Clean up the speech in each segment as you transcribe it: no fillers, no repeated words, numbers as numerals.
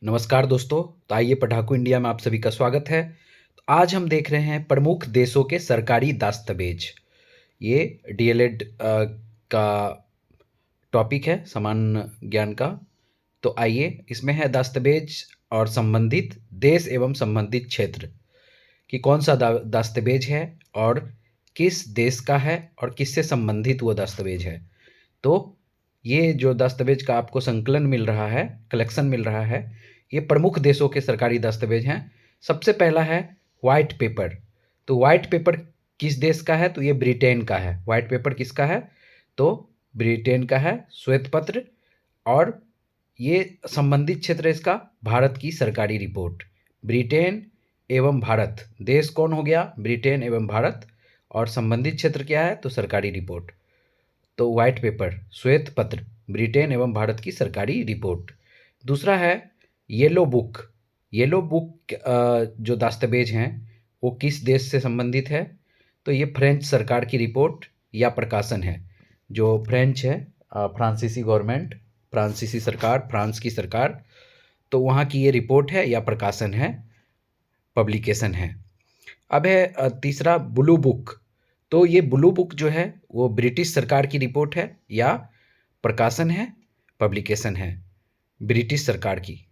नमस्कार दोस्तों। तो आइए पढ़ाकू इंडिया में आप सभी का स्वागत है। तो आज हम देख रहे हैं प्रमुख देशों के सरकारी दस्तावेज। ये डीएलएड का टॉपिक है, सामान्य ज्ञान का। तो आइए, इसमें है दस्तावेज और संबंधित देश एवं संबंधित क्षेत्र कि कौन सा दस्तावेज है और किस देश का है और किससे संबंधित वो दस्तावेज है। तो ये जो दस्तावेज का आपको संकलन मिल रहा है, कलेक्शन मिल रहा है, ये प्रमुख देशों के सरकारी दस्तावेज हैं। सबसे पहला है व्हाइट पेपर। तो व्हाइट पेपर किस देश का है? तो ये ब्रिटेन का है। व्हाइट पेपर किसका है? तो ब्रिटेन का है, श्वेत पत्र। और ये संबंधित क्षेत्र इसका भारत की सरकारी रिपोर्ट। ब्रिटेन एवं भारत, देश कौन हो गया? ब्रिटेन एवं भारत। और संबंधित क्षेत्र क्या है? तो सरकारी रिपोर्ट। तो व्हाइट पेपर, श्वेत पत्र, ब्रिटेन एवं भारत की सरकारी रिपोर्ट। दूसरा है येलो बुक। येलो बुक जो दस्तावेज हैं वो किस देश से संबंधित है? तो ये फ्रेंच सरकार की रिपोर्ट या प्रकाशन है। जो फ्रेंच है, फ्रांसीसी गवर्नमेंट, फ्रांसीसी सरकार, फ्रांस की सरकार, तो वहाँ की ये रिपोर्ट है या प्रकाशन है, पब्लिकेशन है। अब है तीसरा ब्लू बुक। तो ये ब्लू बुक जो है वो ब्रिटिश सरकार की रिपोर्ट है या प्रकाशन है, पब्लिकेशन है, ब्रिटिश सरकार की।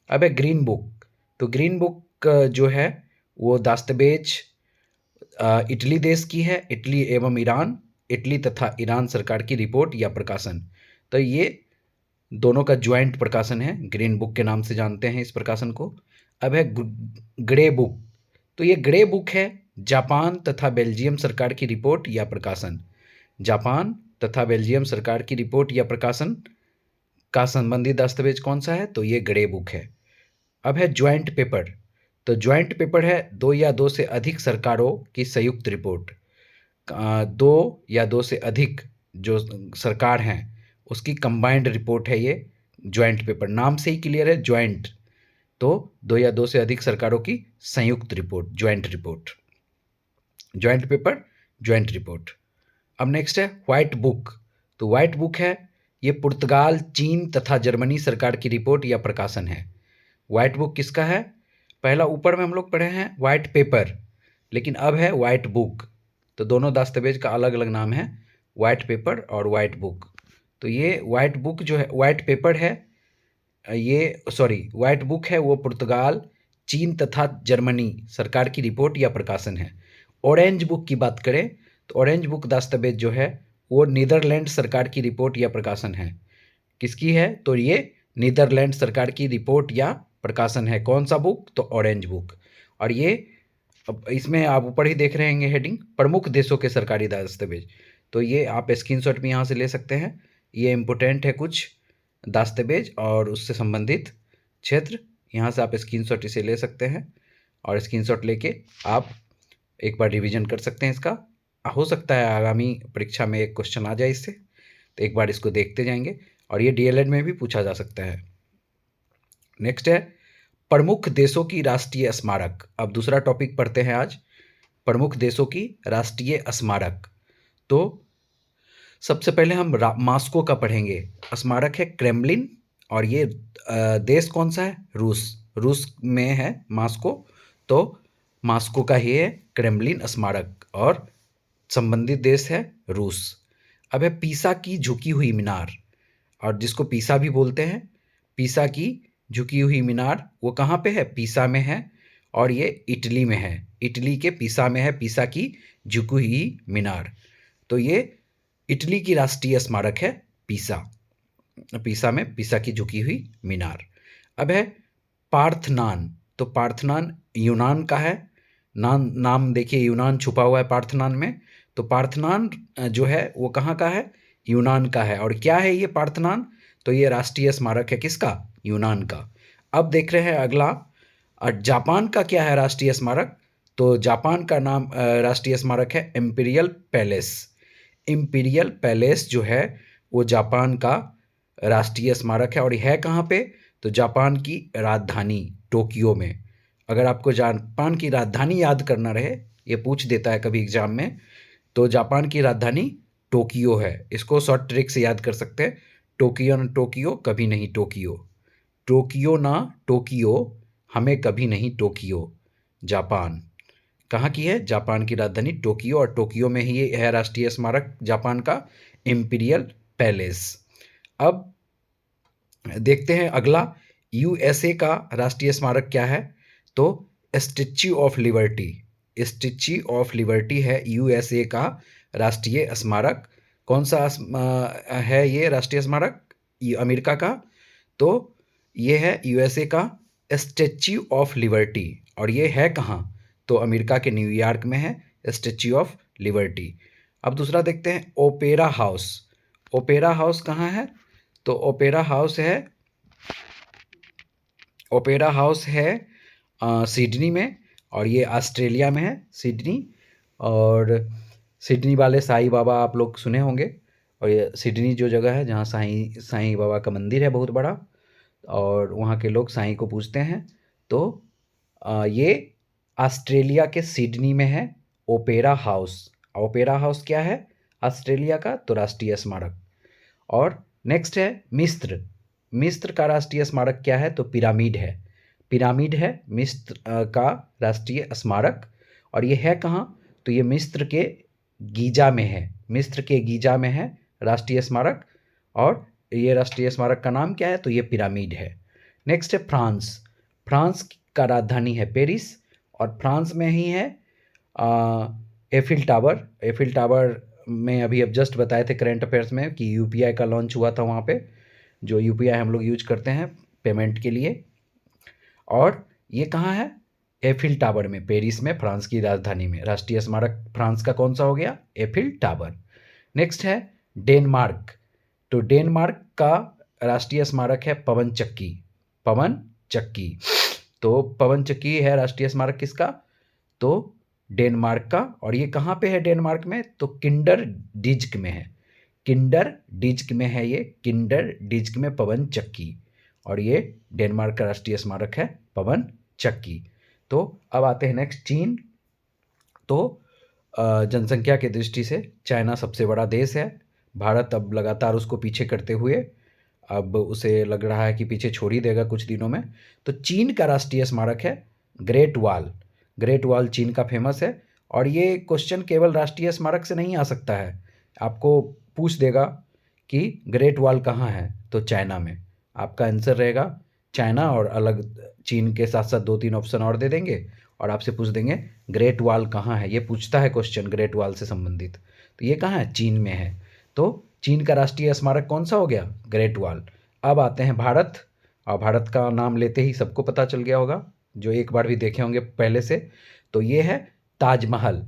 अब है ग्रीन बुक। तो ग्रीन बुक जो है वो दस्तावेज इटली देश की है, इटली एवं ईरान, इटली तथा ईरान सरकार की रिपोर्ट या प्रकाशन। तो ये दोनों का ज्वाइंट प्रकाशन है, ग्रीन बुक के नाम से जानते हैं इस प्रकाशन को। अब है ग्रे बुक। तो ये ग्रे बुक है जापान तथा बेल्जियम सरकार की रिपोर्ट या प्रकाशन। जापान तथा बेल्जियम सरकार की रिपोर्ट या प्रकाशन का संबंधित दस्तावेज कौन सा है? तो ये ग्रे बुक है। अब है ज्वाइंट पेपर। तो ज्वाइंट पेपर है दो या दो से अधिक सरकारों की संयुक्त रिपोर्ट। दो या दो से अधिक जो सरकार हैं उसकी कंबाइंड रिपोर्ट है ये ज्वाइंट पेपर। नाम से ही क्लियर है, ज्वाइंट। तो दो या दो से अधिक सरकारों की संयुक्त report, joint report, joint paper, joint report. अब नेक्स्ट है व्हाइट बुक। तो व्हाइट बुक है ये पुर्तगाल, चीन तथा जर्मनी सरकार की रिपोर्ट या प्रकाशन है। व्हाइट बुक किसका है? पहला ऊपर में हम लोग पढ़े हैं व्हाइट पेपर, लेकिन अब है व्हाइट बुक। तो दोनों दस्तावेज का अलग अलग नाम है, व्हाइट पेपर और व्हाइट बुक। तो ये व्हाइट बुक जो है, व्हाइट पेपर है ये, सॉरी, व्हाइट बुक है वो पुर्तगाल, चीन तथा जर्मनी सरकार की रिपोर्ट या प्रकाशन है। ऑरेंज बुक की बात करें तो ऑरेंज बुक दस्तावेज जो है वो नीदरलैंड सरकार की रिपोर्ट या प्रकाशन है। किसकी है? तो ये नीदरलैंड सरकार की रिपोर्ट या प्रकाशन है। कौन सा बुक? तो ऑरेंज बुक। और ये इसमें आप ऊपर ही देख रहे हैं हेडिंग, प्रमुख देशों के सरकारी दस्तावेज। तो ये आप स्क्रीनशॉट भी यहाँ से ले सकते हैं। ये इम्पोर्टेंट है कुछ दस्तावेज और उससे संबंधित क्षेत्र। यहाँ से आप स्क्रीनशॉट इसे ले सकते हैं और स्क्रीनशॉट लेके आप एक बार रिवीजन कर सकते हैं इसका। हो सकता है आगामी परीक्षा में एक क्वेश्चन आ जाए इससे, तो एक बार इसको देखते जाएंगे। और ये डीएलएड में भी पूछा जा सकता है। नेक्स्ट है प्रमुख देशों की राष्ट्रीय स्मारक। अब दूसरा टॉपिक पढ़ते हैं आज, प्रमुख देशों की राष्ट्रीय स्मारक। तो सबसे पहले हम मास्को का पढ़ेंगे। स्मारक है क्रेमलिन। और ये देश कौन सा है? रूस। रूस में है मास्को। तो मास्को का ही है क्रेमलिन स्मारक और संबंधित देश है रूस। अब है पीसा की झुकी हुई मीनार, और जिसको पीसा भी बोलते हैं, पीसा की झुकी हुई मीनार, वो कहाँ पे है? पीसा में है और ये इटली में है। इटली के पीसा में है पीसा की झुकी हुई मीनार। तो ये इटली की राष्ट्रीय स्मारक है पीसा। पीसा में पीसा की झुकी हुई मीनार। अब है पार्थनान। तो पार्थनान यूनान का है। नाम देखिए, यूनान छुपा हुआ है पार्थनान में। तो पार्थनान जो है वो कहाँ का है? यूनान का है। और क्या है ये पार्थनान? तो ये राष्ट्रीय स्मारक है किसका? यूनान का। अब देख रहे हैं अगला, जापान का क्या है राष्ट्रीय स्मारक? तो जापान का नाम राष्ट्रीय स्मारक है इम्पीरियल पैलेस। इम्पीरियल पैलेस जो है वो जापान का राष्ट्रीय स्मारक है। और यह है कहाँ पे? तो जापान की राजधानी टोक्यो में। अगर आपको जापान की राजधानी याद करना रहे, ये पूछ देता है कभी एग्जाम में, तो जापान की राजधानी टोक्यो है। इसको शॉर्ट ट्रिक से याद कर सकते हैं, टोक्यो न टोक्यो, कभी नहीं टोक्यो। टोक्यो ना टोक्यो, हमें कभी नहीं टोक्यो, जापान। कहाँ की है? जापान की राजधानी टोक्यो, और टोक्यो में ही है राष्ट्रीय स्मारक जापान का, इम्पीरियल पैलेस। अब देखते हैं अगला, यूएसए का राष्ट्रीय स्मारक क्या है? तो statue of liberty, statue of liberty है यूएसए का राष्ट्रीय स्मारक। कौन सा है ये राष्ट्रीय स्मारक? ये अमेरिका का। तो ये है यूएसए का स्टैच्यू ऑफ लिबर्टी, और ये है कहाँ? तो अमेरिका के न्यूयॉर्क में है स्टैच्यू ऑफ लिबर्टी। अब दूसरा देखते हैं, ओपेरा हाउस। ओपेरा हाउस कहाँ है? तो ओपेरा हाउस है सिडनी में, और ये ऑस्ट्रेलिया में है सिडनी। और सिडनी वाले साईं बाबा आप लोग सुने होंगे, और ये सिडनी जो जगह है जहाँ साईं बाबा का मंदिर है बहुत बड़ा, और वहाँ के लोग साईं को पूजते हैं। तो ये ऑस्ट्रेलिया के सिडनी में है ओपेरा हाउस। ओपेरा हाउस क्या है? ऑस्ट्रेलिया का तो राष्ट्रीय स्मारक। और नेक्स्ट है मिस्र। मिस्र का राष्ट्रीय स्मारक क्या है? तो पिरामिड है। पिरामिड है मिस्र का राष्ट्रीय स्मारक, और ये है कहाँ? तो ये मिस्र के गीजा में है। मिस्र के गीजा में है राष्ट्रीय स्मारक, और ये राष्ट्रीय स्मारक का नाम क्या है? तो ये पिरामिड है। नेक्स्ट है फ्रांस। फ्रांस का राजधानी है पेरिस, और फ्रांस में ही है एफिल टावर। एफिल टावर में अभी अब जस्ट बताए थे करंट अफेयर्स में कि यूपीआई का लॉन्च हुआ था वहाँ पे, जो यूपीआई हम लोग यूज करते हैं पेमेंट के लिए। और ये कहाँ है? एफिल टावर में, पेरिस में, फ्रांस की राजधानी में। राष्ट्रीय स्मारक फ्रांस का कौन सा हो गया? Eiffel tower. नेक्स्ट है डेनमार्क। तो डेनमार्क का राष्ट्रीय स्मारक है पवन चक्की। पवन चक्की। तो पवन चक्की है राष्ट्रीय स्मारक किसका? तो डेनमार्क का। और ये कहाँ पे है डेनमार्क में? तो किंडर डिज्क में है। किंडर डिज्क में है ये, किंडर डिज्क में पवन चक्की, और ये डेनमार्क का राष्ट्रीय स्मारक है पवन चक्की। तो अब आते हैं नेक्स्ट, चीन। तो जनसंख्या की दृष्टि से चाइना सबसे बड़ा देश है। भारत अब लगातार उसको पीछे करते हुए अब उसे लग रहा है कि पीछे छोड़ ही देगा कुछ दिनों में। तो चीन का राष्ट्रीय स्मारक है ग्रेट वॉल। ग्रेट वॉल चीन का फेमस है। और ये क्वेश्चन केवल राष्ट्रीय स्मारक से नहीं आ सकता है, आपको पूछ देगा कि ग्रेट वॉल कहाँ है? तो चाइना में। आपका आंसर रहेगा चाइना, और अलग चीन के साथ साथ 2-3 ऑप्शन और दे देंगे, और आपसे पूछ देंगे ग्रेट वॉल कहाँ है। ये पूछता है क्वेश्चन ग्रेट वॉल से संबंधित। तो ये कहाँ है? चीन में है। तो चीन का राष्ट्रीय स्मारक कौन सा हो गया? Great wall. अब आते हैं भारत, और भारत का नाम लेते ही सबको पता चल गया होगा, जो एक बार भी देखे होंगे पहले से। तो ये है ताजमहल।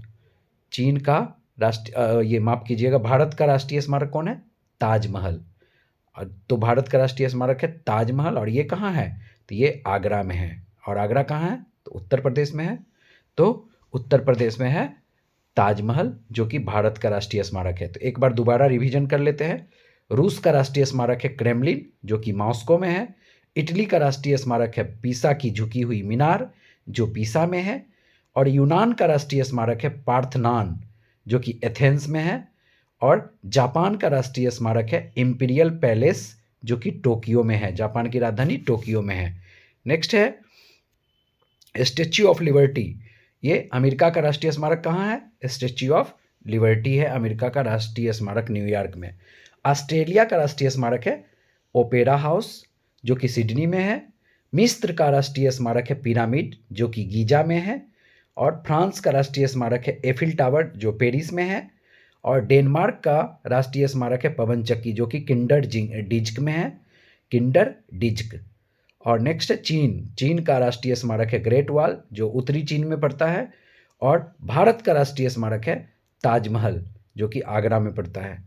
चीन का ये माफ़ कीजिएगा, भारत का राष्ट्रीय स्मारक कौन है? ताजमहल। तो भारत का राष्ट्रीय स्मारक है ताजमहल, और ये कहाँ है? तो ये आगरा में है। और आगरा कहाँ है? तो उत्तर प्रदेश में है। तो उत्तर प्रदेश में है ताजमहल, जो कि भारत का राष्ट्रीय स्मारक है। तो एक बार दोबारा रिवीजन कर लेते हैं। रूस का राष्ट्रीय स्मारक है क्रेमलिन, जो कि मॉस्को में है। इटली का राष्ट्रीय स्मारक है पीसा की झुकी हुई मीनार, जो पीसा में है। और यूनान का राष्ट्रीय स्मारक है पार्थनान, जो कि एथेंस में है। और जापान का राष्ट्रीय स्मारक है इम्पीरियल पैलेस, जो कि टोक्यो में है। जापान की राजधानी टोक्यो में है। नेक्स्ट है स्टैच्यू ऑफ लिबर्टी। ये अमेरिका का राष्ट्रीय स्मारक कहाँ है? स्टैच्यू ऑफ लिबर्टी है अमेरिका का राष्ट्रीय स्मारक न्यूयॉर्क में। ऑस्ट्रेलिया का राष्ट्रीय स्मारक है ओपेरा हाउस, जो कि सिडनी में है। मिस्र का राष्ट्रीय स्मारक है पिरामिड, जो कि गीजा में है। और फ्रांस का राष्ट्रीय स्मारक है एफिल टावर, जो पेरिस में है। और डेनमार्क का राष्ट्रीय स्मारक है पवन चक्की, जो कि किंडर डिज्क में है। किंडर डिज्क। और नेक्स्ट है चीन। चीन का राष्ट्रीय स्मारक है ग्रेट वॉल, जो उत्तरी चीन में पड़ता है। और भारत का राष्ट्रीय स्मारक है ताजमहल, जो कि आगरा में पड़ता है।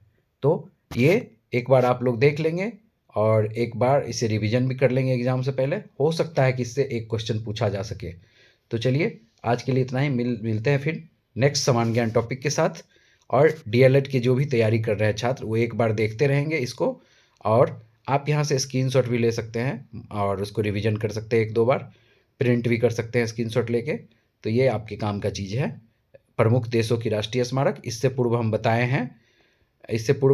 तो ये एक बार आप लोग देख लेंगे, और एक बार इसे रिवीजन भी कर लेंगे एग्जाम से पहले। हो सकता है कि इससे एक क्वेश्चन पूछा जा सके। तो चलिए आज के लिए इतना ही। मिलते हैं फिर नेक्स्ट समान ज्ञान टॉपिक के साथ। और डीएलएड की जो भी तैयारी कर रहे हैं छात्र, वो एक बार देखते रहेंगे इसको, और आप यहाँ से स्क्रीनशॉट भी ले सकते हैं और उसको रिवीजन कर सकते हैं 1-2 बार, प्रिंट भी कर सकते हैं स्क्रीनशॉट लेके। तो ये आपके काम का चीज़ है। प्रमुख देशों की राष्ट्रीय स्मारक, इससे पूर्व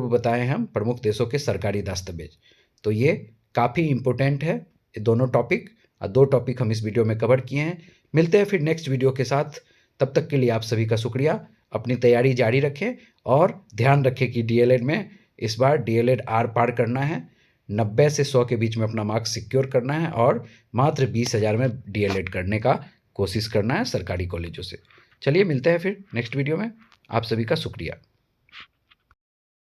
बताए हैं हम प्रमुख देशों के सरकारी दस्तावेज। तो ये काफ़ी इम्पोर्टेंट है, ये दोनों टॉपिक, 2 टॉपिक हम इस वीडियो में कवर किए हैं। मिलते हैं फिर नेक्स्ट वीडियो के साथ। तब तक के लिए आप सभी का शुक्रिया। अपनी तैयारी जारी रखें और ध्यान रखें कि डीएलएड में इस बार डीएलएड आर पार करना है, 90 से 100 के बीच में अपना मार्क्स सिक्योर करना है और मात्र 20,000 में डीएलएड करने का कोशिश करना है सरकारी कॉलेजों से। चलिए मिलते हैं फिर नेक्स्ट वीडियो में। आप सभी का शुक्रिया।